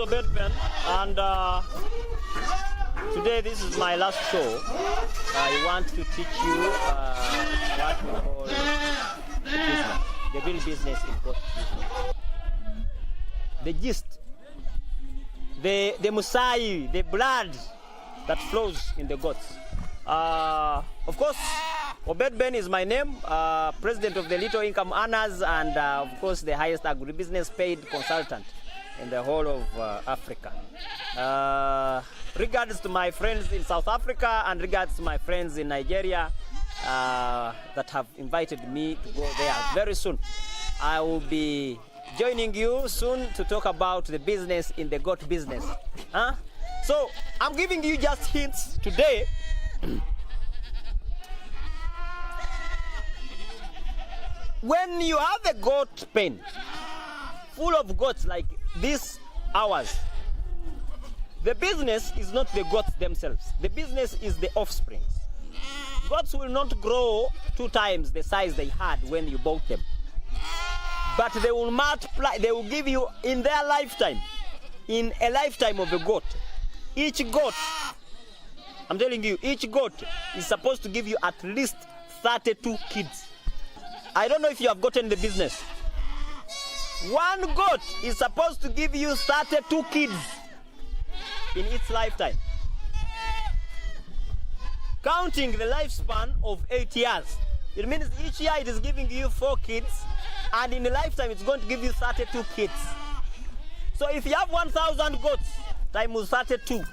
Obed Ben, and today this is my last show. I want to teach you what we call the real business in goat business. The gist, the musai, the blood that flows in the goats. Of course, Obed Ben is my name, president of the Little Income Earners, and of course the highest agribusiness paid consultant in the whole of Africa. Regards to my friends in South Africa and regards to my friends in Nigeria that have invited me to go there very soon. I will be joining you soon to talk about the business in the goat business. So I'm giving you just hints today. When you have a goat pen full of goats like these ours, the business is not the goats themselves. The business is the offsprings. Goats will not grow 2 times the size they had when you bought them, but they will multiply. They will give you in their lifetime, in a lifetime of a goat, each goat, I'm telling you, each goat is supposed to give you at least 32 kids. I don't know if you have gotten the business. One goat is supposed to give you 32 kids in its lifetime, counting the lifespan of 8 years. It means each year it is giving you 4 kids, and in a lifetime it's going to give you 32 kids. So if you have 1,000 goats times 32,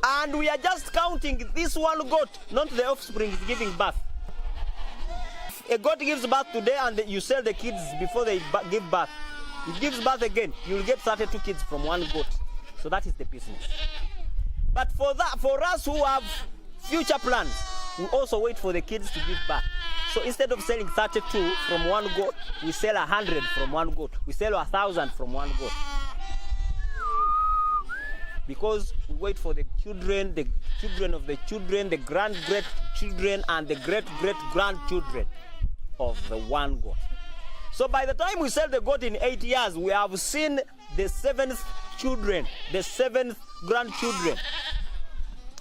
and we are just counting this one goat, not the offspring is giving birth. If a goat gives birth today and you sell the kids before they give birth, it gives birth again, you'll get 32 kids from one goat. So that is the business. But for us who have future plans, we also wait for the kids to give birth. So instead of selling 32 from one goat, we sell 100 from one goat. We sell 1,000 from one goat. Because we wait for the children of the children, the great children, and the great grandchildren of the one goat. So by the time we sell the goat in 8 years, we have seen the 7th children, the 7th grandchildren.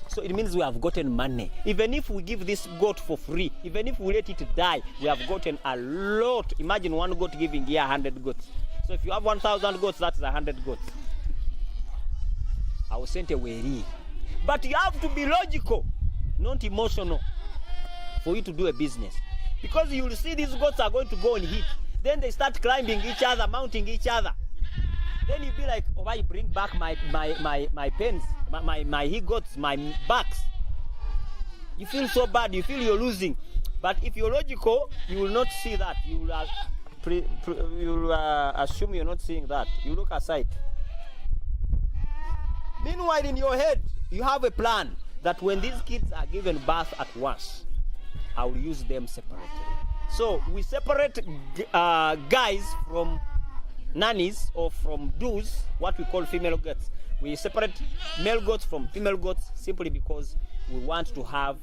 So it means we have gotten money. Even if we give this goat for free, even if we let it die, we have gotten a lot. Imagine one goat giving here 100 goats. So if you have 1,000 goats, that's 100 goats. I was sent away. But you have to be logical, not emotional, for you to do a business. Because you will see these goats are going to go and hit. Then they start climbing each other, mounting each other. Then you'll be like, oh, I bring back my pens, my he-goats, my backs. You feel so bad, you feel you're losing. But if you're logical, you will not see that. You will assume you're not seeing that. You look aside. Meanwhile, in your head, you have a plan that when these kids are given birth at once, I will use them separately. So we separate guys from nannies or from does, what we call female goats. We separate male goats from female goats simply because we want to have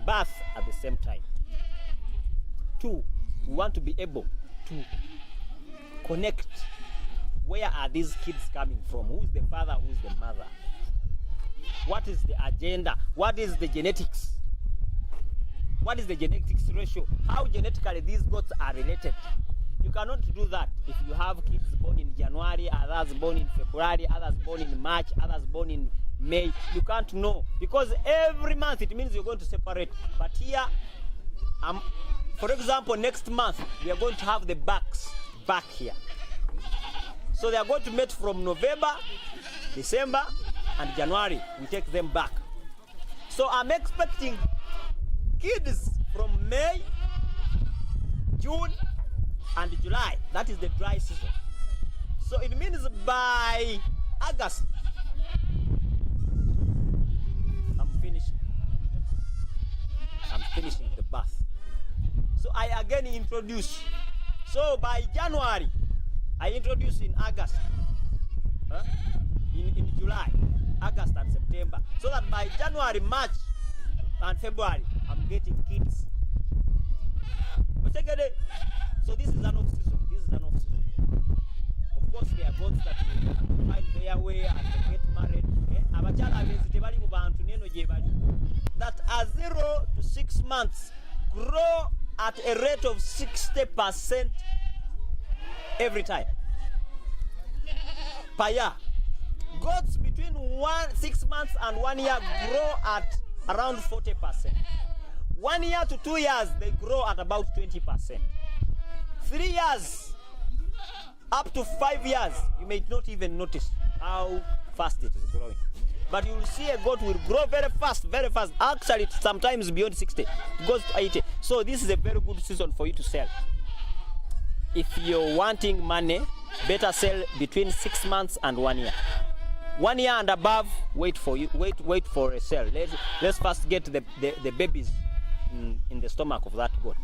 birth at the same time. 2, we want to be able to connect. Where are these kids coming from? Who is the father? Who is the mother? What is the agenda? What is the genetics? What is the genetics ratio? How genetically these goats are related? You cannot do that if you have kids born in January, others born in February, others born in March, others born in May. You can't know, because every month it means you're going to separate. But here, for example, next month we are going to have the backs back here. So they are going to mate from November, December, and January. We take them back. So I'm expecting kids from May, June, and July. That is the dry season. So it means by August, I'm finishing the birth. So I again introduce. So by January, I introduce in August, in July, August and September, so that by January, March, and February, I'm getting kids. So this is an off-season. This is an off-season. Of course, there are goats that will find their way and they get married. That are 0 to 6 months grow at a rate of 60% every time per year. Goats between 6 months and 1 year grow at around 40%. 1 year to 2 years, they grow at about 20%. 3 years up to 5 years, you may not even notice how fast it is growing. But you will see a goat will grow very fast, very fast. Actually, sometimes beyond 60, it goes to 80. So this is a very good season for you to sell. If you're wanting money, better sell between 6 months and 1 year. 1 year and above, wait for a sale. Let's first get the babies in the stomach of that goat.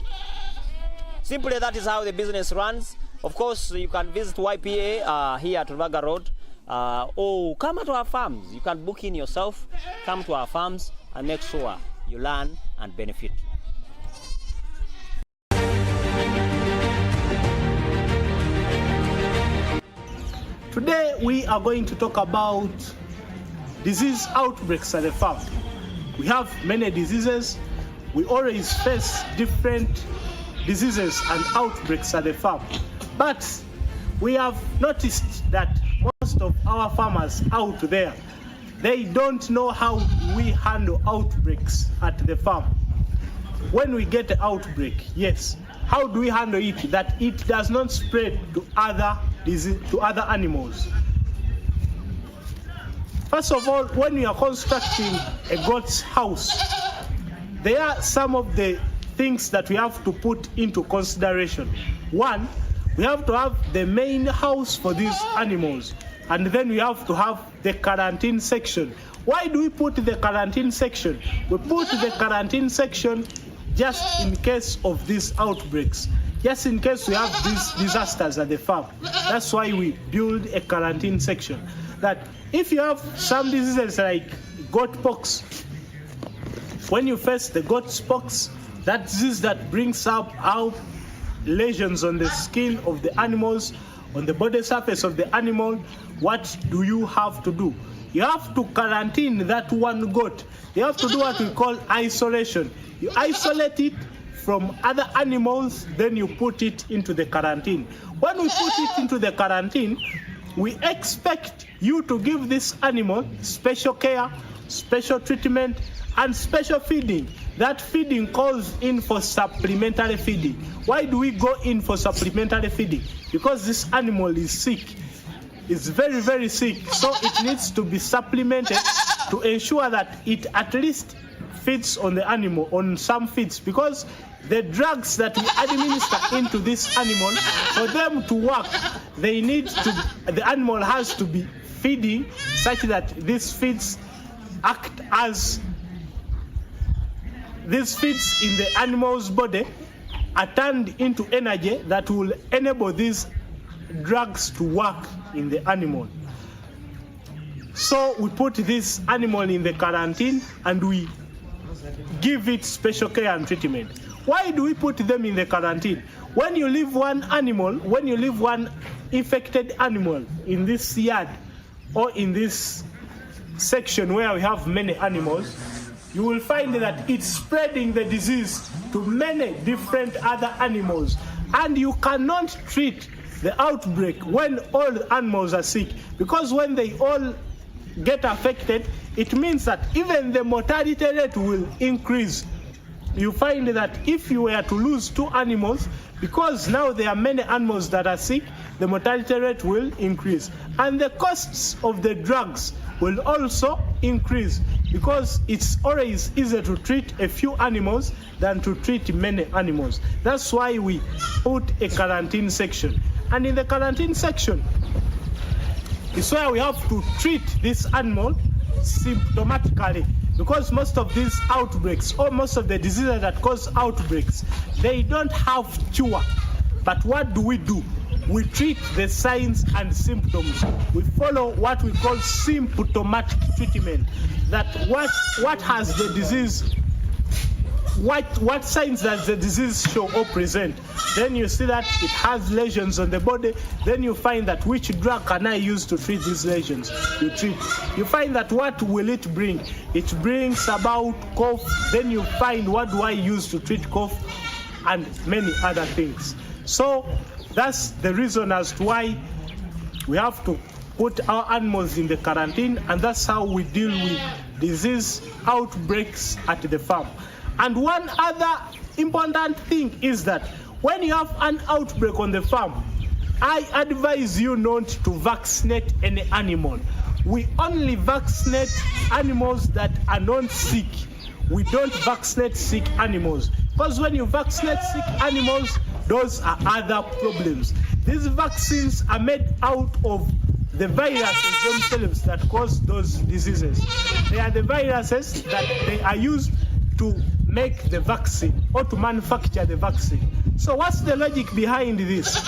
Simply, that is how the business runs. Of course, you can visit YPA here at Rubaga Road. Or come to our farms. You can book in yourself, come to our farms and make sure you learn and benefit. Today we are going to talk about disease outbreaks at the farm. We have many diseases. We always face different diseases and outbreaks at the farm. But we have noticed that most of our farmers out there, they don't know how we handle outbreaks at the farm. When we get an outbreak, yes, how do we handle it that it does not spread to other animals? First of all, when we are constructing a goat's house, there are some of the things that we have to put into consideration. One, we have to have the main house for these animals, and then we have to have the quarantine section. Why do we put the quarantine section? We put the quarantine section just in case of these outbreaks, just in case we have these disasters at the farm. That's why we build a quarantine section. That if you have some diseases like goat pox, when you face the goat pox, that disease that brings up out lesions on the skin of the animals, on the body surface of the animal, what do you have to do? You have to quarantine that one goat. You have to do what we call isolation. You isolate it from other animals, then you put it into the quarantine. When we put it into the quarantine, we expect you to give this animal special care, special treatment, and special feeding. That feeding calls in for supplementary feeding. Why do we go in for supplementary feeding? Because this animal is sick. It's very, very sick. So it needs to be supplemented to ensure that it at least feeds on the animal, on some feeds. Because the drugs that we administer into this animal, for them to work, the animal has to be feeding such that these feeds act as these feeds in the animal's body are turned into energy that will enable these drugs to work in the animal. So we put this animal in the quarantine and we give it special care and treatment. Why do we put them in the quarantine? When you leave one infected animal in this yard or in this section where we have many animals, you will find that it's spreading the disease to many different other animals. And you cannot treat the outbreak when all the animals are sick, because when they all get affected, it means that even the mortality rate will increase. You find that if you were to lose 2 animals, because now there are many animals that are sick, the mortality rate will increase. And the costs of the drugs will also increase, because it's always easier to treat a few animals than to treat many animals. That's why we put a quarantine section. And in the quarantine section, it's where we have to treat this animal symptomatically, because most of these outbreaks, or most of the diseases that cause outbreaks, they don't have cure. But what do? We treat the signs and symptoms. We follow what we call symptomatic treatment. That what has the disease what signs does the disease show or present? Then you see that it has lesions on the body. Then you find that which drug can I use to treat these lesions? You treat. You find that what will it bring? It brings about cough. Then you find what do I use to treat cough, and many other things. So that's the reason as to why we have to put our animals in the quarantine, and that's how we deal with disease outbreaks at the farm. And one other important thing is that when you have an outbreak on the farm, I advise you not to vaccinate any animal. We only vaccinate animals that are not sick. We don't vaccinate sick animals. Because when you vaccinate sick animals, those are other problems. These vaccines are made out of the viruses themselves that cause those diseases. They are the viruses that they are used to make the vaccine or to manufacture the vaccine. So what's the logic behind this?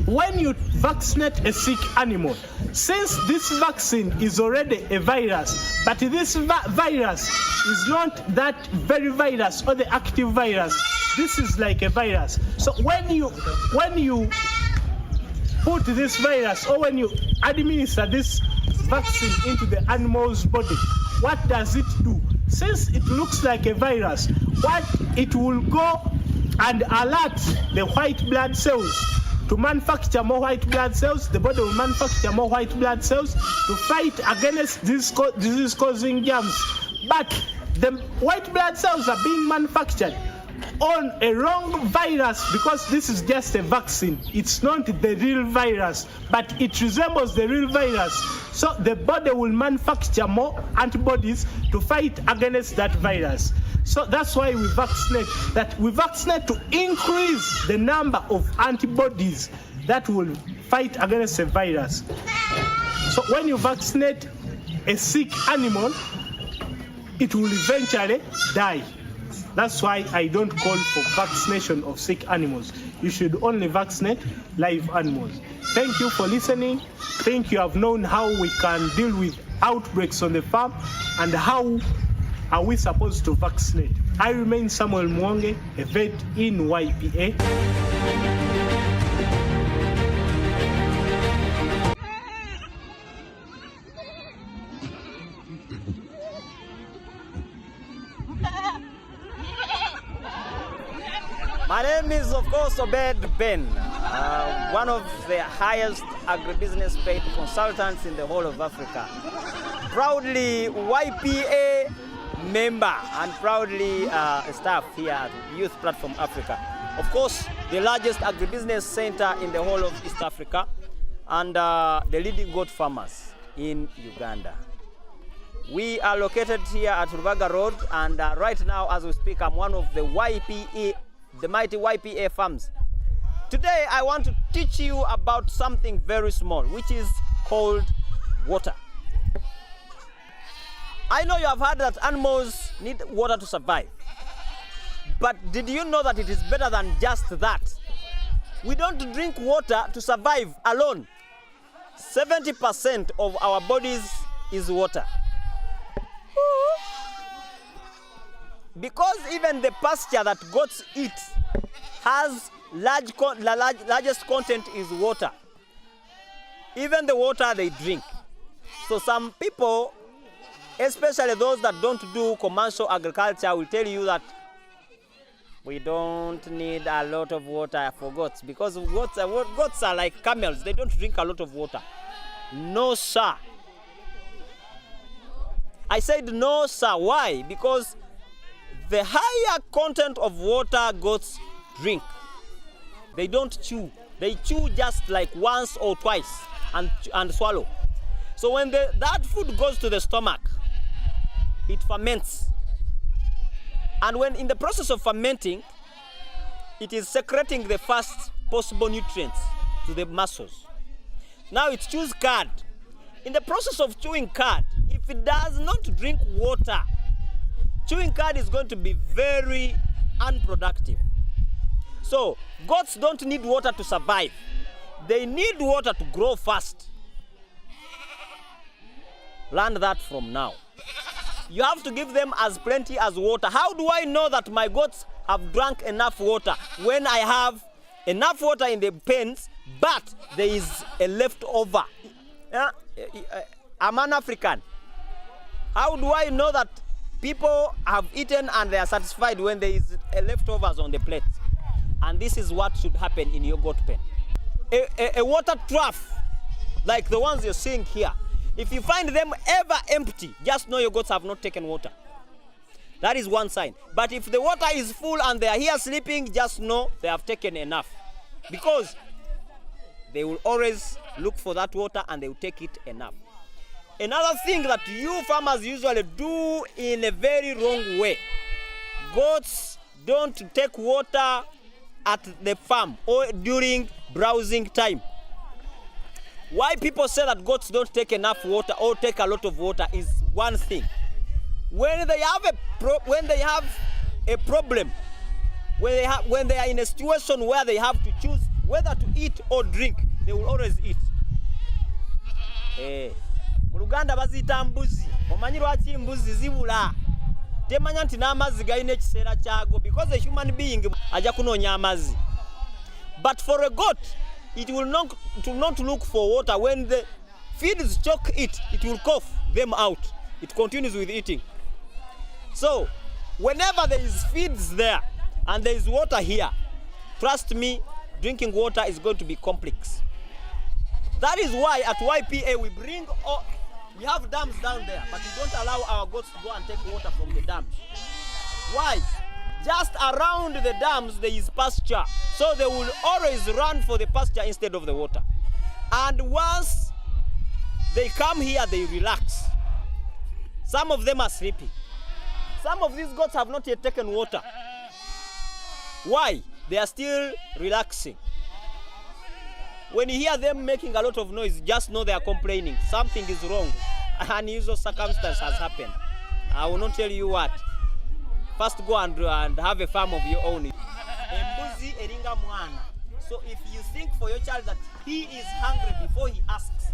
When you vaccinate a sick animal, since this vaccine is already a virus, but this virus is not that very virus or the active virus, this is like a virus. So when you put this virus or when you administer this vaccine into the animal's body, what does it do? Since it looks like a virus, what it will go and alert the white blood cells to manufacture more white blood cells. The body will manufacture more white blood cells to fight against disease-causing germs. But the white blood cells are being manufactured on a wrong virus, because this is just a vaccine. It's not the real virus, but it resembles the real virus. So the body will manufacture more antibodies to fight against that virus. So that's why we vaccinate. That we vaccinate to increase the number of antibodies that will fight against a virus. So when you vaccinate a sick animal, it will eventually die. That's why I don't call for vaccination of sick animals. You should only vaccinate live animals. Thank you for listening. Think you have known how we can deal with outbreaks on the farm and how are we supposed to vaccinate. I remain Samuel Mwonge, a vet in YPA. My name is, of course, Obed Ben, one of the highest agribusiness paid consultants in the whole of Africa. Proudly YPA member and proudly staff here at Youth Platform Africa. Of course, the largest agribusiness center in the whole of East Africa and the leading goat farmers in Uganda. We are located here at Rubaga Road, and right now as we speak, I'm one of the YPA, the mighty YPA farms. Today I want to teach you about something very small, which is called water. I know you have heard that animals need water to survive, but did you know that it is better than just that? We don't drink water to survive alone. 70% of our bodies is water. Because even the pasture that goats eat has largest content is water. Even the water they drink. So some people, especially those that don't do commercial agriculture, will tell you that we don't need a lot of water for goats, because goats are like camels. They don't drink a lot of water. No, sir. I said no, sir. Why? Because the higher content of water goats drink, they don't chew. They chew just like once or twice and swallow. So when that food goes to the stomach, it ferments. And when in the process of fermenting, it is secreting the first possible nutrients to the muscles. Now it chews cud. In the process of chewing cud, if it does not drink water, chewing cud is going to be very unproductive. So goats don't need water to survive. They need water to grow fast. Learn that from now. You have to give them as plenty as water. How do I know that my goats have drunk enough water? When I have enough water in the pens, but there is a leftover. I'm an African. How do I know that people have eaten and they are satisfied when there is leftovers on the plate? And this is what should happen in your goat pen. A water trough, like the ones you're seeing here, if you find them ever empty, just know your goats have not taken water. That is one sign. But if the water is full and they are here sleeping, just know they have taken enough. Because they will always look for that water and they will take it enough. Another thing that you farmers usually do in a very wrong way, goats don't take water at the farm or during browsing time. Why people say that goats don't take enough water or take a lot of water is one thing. When they have a problem, when they are in a situation where they have to choose whether to eat or drink, they will always eat. Mu Luganda bazita mbuzi. Omanyi lwaki mbuzi zibula? Temanya nti n'amazzi galina ekiseera kyago, because a human being ajja kunoonya amazzi. But for a goat, it will not look for water. When the feeds choke it, it will cough them out. It continues with eating. So, whenever there is feeds there and there is water here, trust me, drinking water is going to be complex. That is why at YPA we have dams down there, but we don't allow our goats to go and take water from the dams. Why? Just around the dams there is pasture, so they will always run for the pasture instead of the water. And once they come here, they relax. Some of them are sleeping. Some of these goats have not yet taken water. Why? They are still relaxing. When you hear them making a lot of noise, just know they are complaining. Something is wrong. An unusual circumstance has happened. I will not tell you what. First go and have a farm of your own. Embuzi eringa mwana. So if you think for your child that he is hungry before he asks,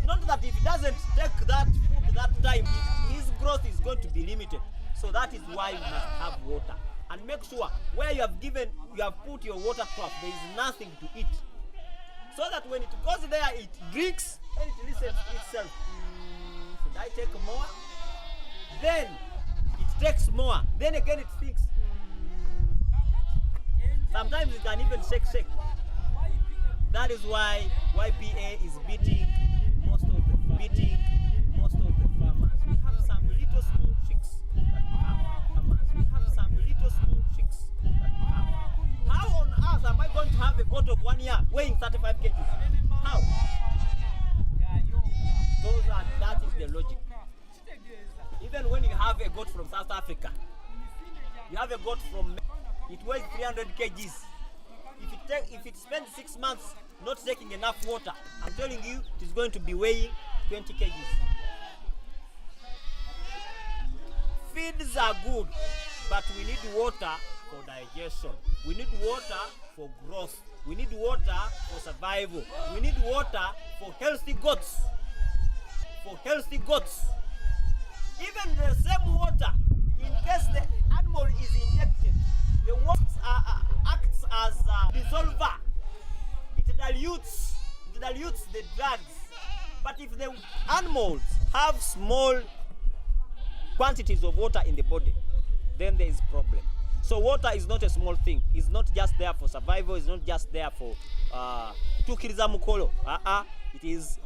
not that if he doesn't take that food that time, his growth is going to be limited. So that is why you must have water. And make sure where you have put your water trough, there is nothing to eat. So that when it goes there, it drinks and it listens to itself. Should I take more? Then it takes more. Then again it thinks. Sometimes it can even shake. That is why YPA is beating most of the farmers. We have some little small chicks that we have farmers. We have some little small chicks that we have. How on earth am I going to have a goat of 1 year weighing 35 kg? How? That is the logic. Even when you have a goat from South Africa, you have a goat from, it weighs 300 kgs. If it spends 6 months not taking enough water, I'm telling you, it is going to be weighing 20 kgs. Feeds are good, but we need water for digestion. We need water for growth. We need water for survival. We need water for healthy goats. Even the same water, in case the animal is injected, the water acts as a dissolver. It dilutes the drugs. But if the animals have small quantities of water in the body, then there is problem. So water is not a small thing. It's not just there for survival. It's not just there for tukiriza mukolo. It is.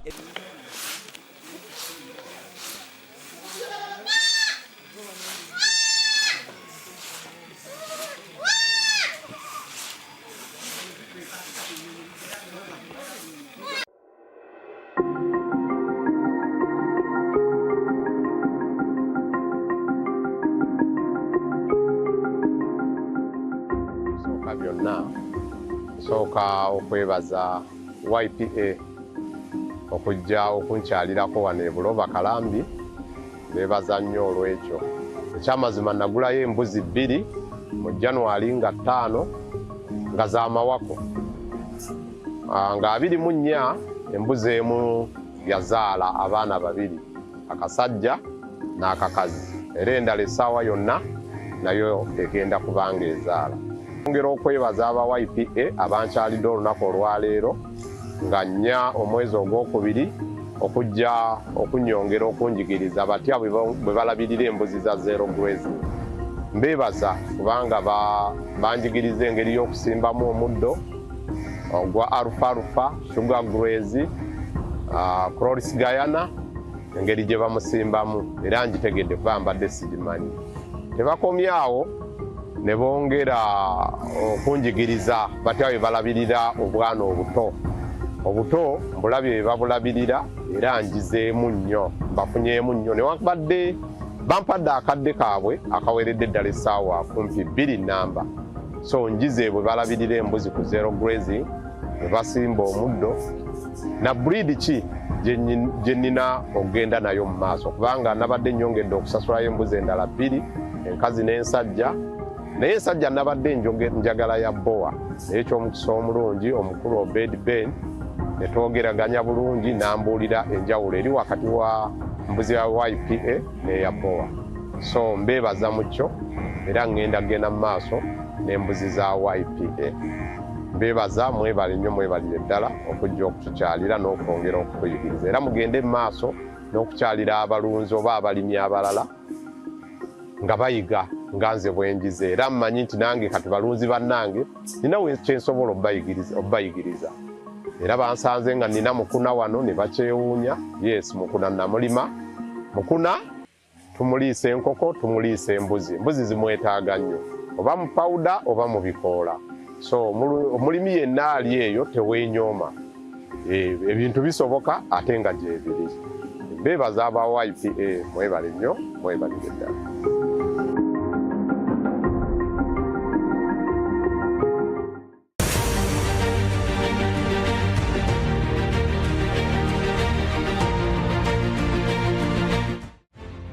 byonna nsooka okwebaza YPA okujja okunkyalirako wano e Buloba Kalambi. Neebaza nnyo olw'ekyo. Ekyamazima nagulayo embuzi 2 mu January nga 5 nga za mawako, nga 24 embuzi emu yazaala abaana 2, akasajja n'akakazi era endala essaawa yonna nayo egenda kubanga ezaala. Ongera okwebaza aba YPA abankyalidde olunaku olwaleero nga 4 omwezi ogwokubiri okujja okunyongera okunjigiriza batya bwe balabirira embuzi za zero grazing. Mbebaza kubanga banjigiriza engeri y'okusimbamu omuddo ogwa alfalfa, sugar graze, Chloris Guyana, engeri gye bamusimbamu era njitegedde kuba mbadde sigimanyi. Tebakomye awo ne bongera okunjigiriza batya bwe balabirira obwana obuto. Obuto mbulabye babulabirira era njizeemu nnyo, mbafunyeemu nnyo newankubadde bampadde akadde kaabwe akaweredde ddala essaawa kumpi 2 namba. So njize bwe balabirira embuzi ku zero grazing, bwe basimba omuddo na breed ki gye nnina okugenda nayo mu maaso kubanga nabadde nnyongedde okusasulayo embuzi endala 2, enkazi n'ensajja. Naye ensajja nabadde njagala ya boa eky'omukisa omulungi omukulu Obed Ben ne twogeraganya bulungi n'ambuulira enjawulo eri wakati wa mbuzi ya YPA n'eya boa. So mbeebaza mu kyo era ngenda mu maaso n'embuzi za YPA. Mbeebaza mwebale nnyo mwebalire ddala okujja okutukyalira n'okwongera okutuyigiriza era mugende mu maaso n'okukyalira abalunzi oba abalimi abalala nga bayiga nga nze bwenjize era mmanyi nti nange kati balunzi bannange nina kyensobola obbayigiriza. Era bansanze nga nina mukuna wano ne bakyewuunya. Yes, mukuna namulima. Mukuna tumuliisa enkoko, tumuliisa embuzi. Embuzi zimwetaaga nnyo oba mu pawuda oba mu bikoola. So omulimi yenna ali eyo teweenyooma. Ebintu bisoboka ate nga gye biri. Beebaza aba YPA mwebale nnyo mwebalire ddala.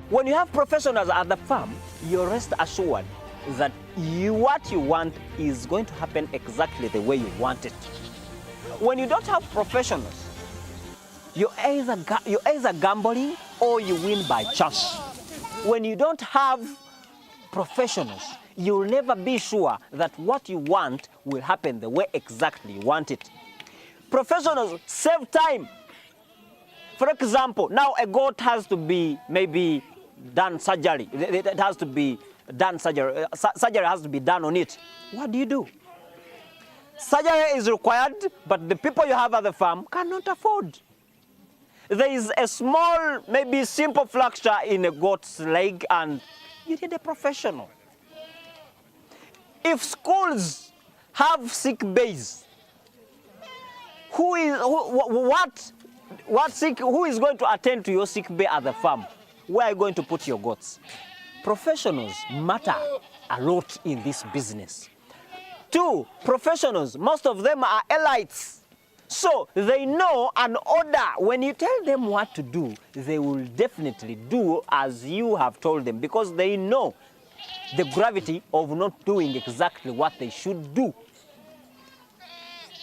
When you have professionals at the farm, you're rest assured that what you want is going to happen exactly the way you want it. When you don't have professionals, you're either gambling or you win by chance. When you don't have professionals, you'll never be sure that what you want will happen the way exactly you want it. Professionals save time. For example, now a goat has to be maybe done surgery. It has to be done surgery. Surgery has to be done on it. What do? Surgery is required, but the people you have at the farm cannot afford. There is a small, maybe simple fracture in a goat's leg, and you need a professional. If schools have sick bays, who is going to attend to your sick bay at the farm? Where are you going to put your goats? Professionals matter a lot in this business. 2, professionals, most of them are elites. So they know an order. When you tell them what to do, they will definitely do as you have told them because they know the gravity of not doing exactly what they should do.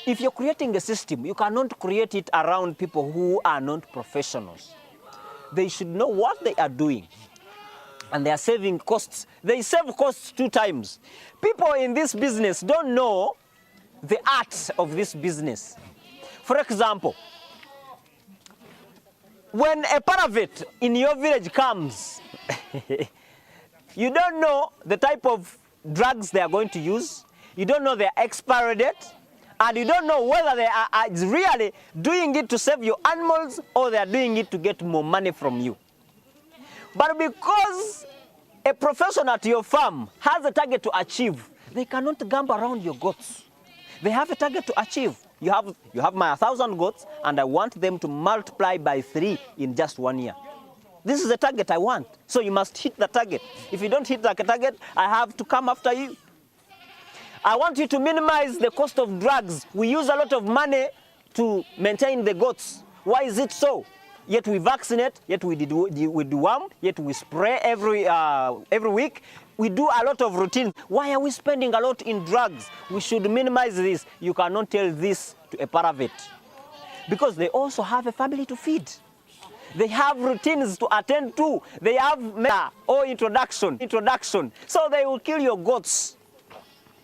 If you're creating a system, you cannot create it around people who are not professionals. They should know what they are doing. And they are saving costs. They save costs 2 times. People in this business don't know the art of this business. For example, when a paravet in your village comes, you don't know the type of drugs they are going to use. You don't know their expiry date. And you don't know whether they are really doing it to save your animals or they are doing it to get more money from you. But because a professional at your farm has a target to achieve, they cannot gamble around your goats. They have a target to achieve. You have my 1,000 goats, and I want them to multiply by 3 in just 1 year. This is the target I want. So you must hit the target. If you don't hit the target, I have to come after you. I want you to minimize the cost of drugs. We use a lot of money to maintain the goats. Why is it so? Yet we vaccinate, yet we deworm, yet we spray every week. We do a lot of routine. Why are we spending a lot in drugs? We should minimize this. You cannot tell this to a paravet because they also have a family to feed. They have routines to attend to. They have introduction. So they will kill your goats.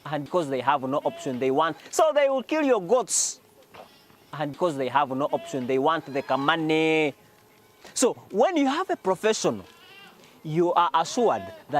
And because they have no option, they want. So they will kill your goats. And because they have no option, they want the money. So when you have a professional, you are assured that